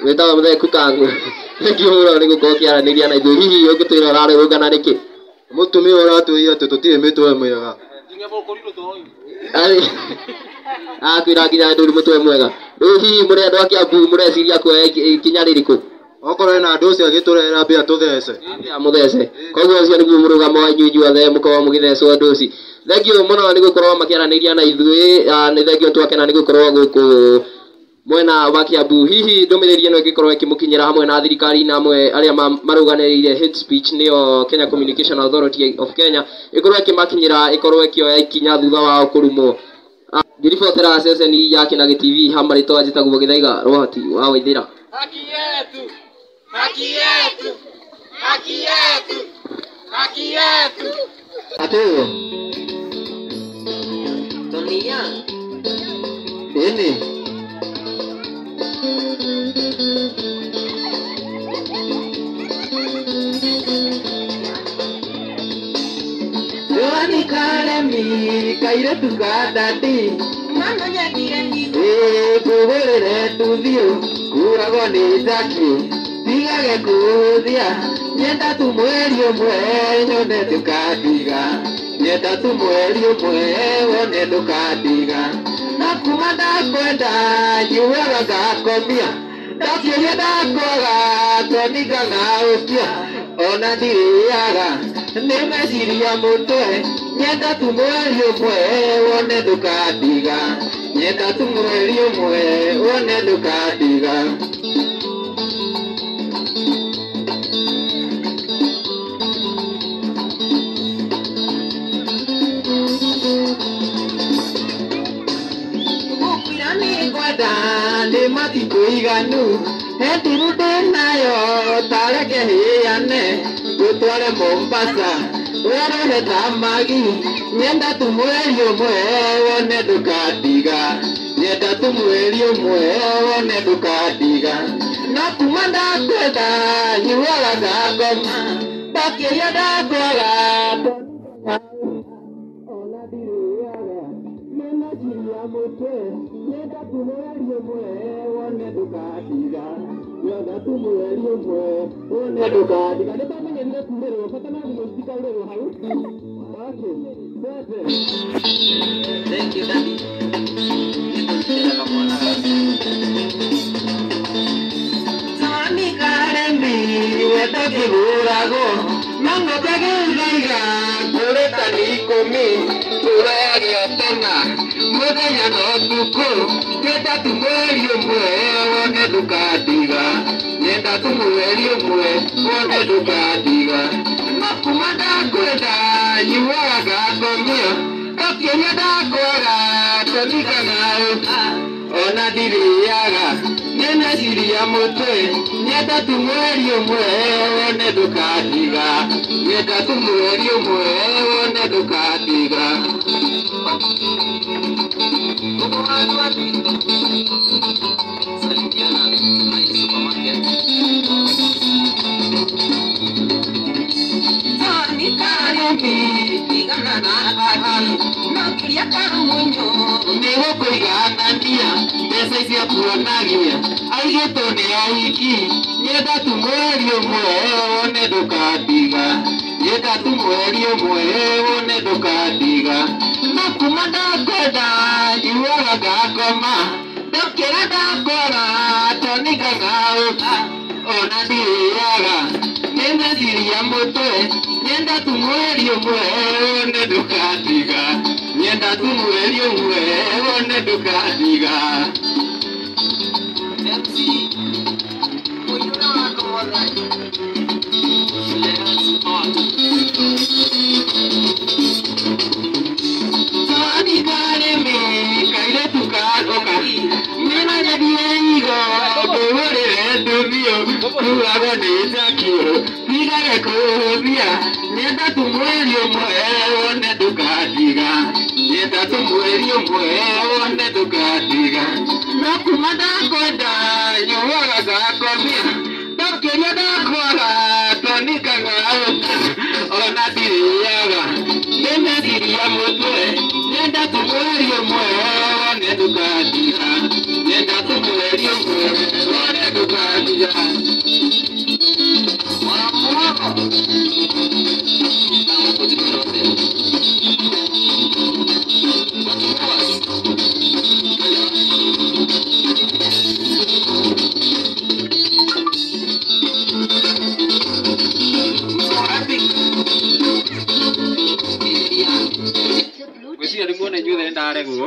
Wetawa muthe kukangu ngihura ni gukokia ni ria na ithu hihi ungitwira urare ungana niki mutumia uratwira tututire mitwe mwega ari akwira nginya nduri mutwe mwega hihi muri andu akia mbu mureciria kuoya ikinya ririku okorwo na andu ucio agiturera mbia tuthece muthece koguo ucio niguo murugamo wa nyunyu othe mukorwo mugithecwo nduci thengio muno ni gukorwo makiaraniria na ithui ni thengio twakena ni gukorwo guku mwena wa Kiambu hihi ndomereri eno igikorwo ikimukinyira hamwe na thirikari na amwe aria maruganirire hate speech nio Kenya Communication Authority of Kenya ikorwo ikimakinyira ikorwo ikioya ikinya thutha wa kurumo ngiribotera ceceni ya Kinagi TV hamari to ajitagwo Githaiga Rohati wa Waithira haki yetu haki yetu haki yetu haki yetu atu Tonia ini Joani Karemi kaire tukadati mano nyadire kuberere tuthio kurago ni jaki tigage kuthia nyenda tu mweri umwe nyone tukadiga nyenda tu mweri umwe wone tukadiga na kumanda kwenda yuwaga gakomia ndakiria ndakwaga toniga na ukia ona ndiriaga nimeciria mutwe nyenda tu mweri umwe wone ndukadiga nyenda tu mweri umwe wone ndukadiga mukwirani kwenda ni matikuiganu hetirude nayo tareke hiane gutware Mombasa werehe tamagi nyenda tu mweri umwe wone ndukadiga nyenda tu mweri umwe wone ndukadiga na kuma ndakwenda yuwaga ngagoma ndakiria ndakwaga ona ndiriaga menajiria mutwe nyenda tu mweri umwe wone ndukadiga nyenda tu mweri umwe wone ndukadiga ndamenyerire kurerwo fatana gutika urerwo hau thank you daddy Tony Karemi weta kiburago mango tegaiga kureta nikumi kuraya tena muthenya no tuko nyenda tu mweri umwe wone ndukadiga nyenda tu mweri umwe wone ndukadiga nakuma ndakwenda yuwaga ngomia ndakiria ndakwaga toniga nawe ona ndiriaga nimeciria mutwe nyenda tu mweri umwe wone ndukadiga nyenda tu mweri umwe wone ndukadiga Tony Karemi tigana na Geria karumunyo nego kuiganania mbeca cia kuonagia aigĩtwo nĩ aiki nyenda tu mweri ũmwe wone ndũkandiga nyenda tu mweri ũmwe wone ndũkandiga no kuma ndakwenda njuaga ngakoma ndokĩra ndakora tonika ngauka ona ndiriaga nĩmeciria mũtwe nyenda tu mweri ũmwe wone ndũkandiga nyenda tu mweri ũmwe wone ndũkandiga MC mũirũra wako mwathani Tawani kareme kaire tukaroka Mena nyadie igo Kuhurire ndumio Kuhago nitakio Nigage kuhubia Nyenda tu mweri ũmwe wone ndũkandiga Nyenda tu mweri ũmwe wone ndũkandiga No kuma ndakwenda nyuaga ngakomia Ndokĩria ndakora tonika ngauka ona ndiriaga nĩmeciria mũtwe nyenda tu mweri ũmwe wone ndũkandiga nyenda tu mweri ũmwe wone ndũkandiga Gwĩciria rĩmwe nĩ inyuothe nĩ ndaregwo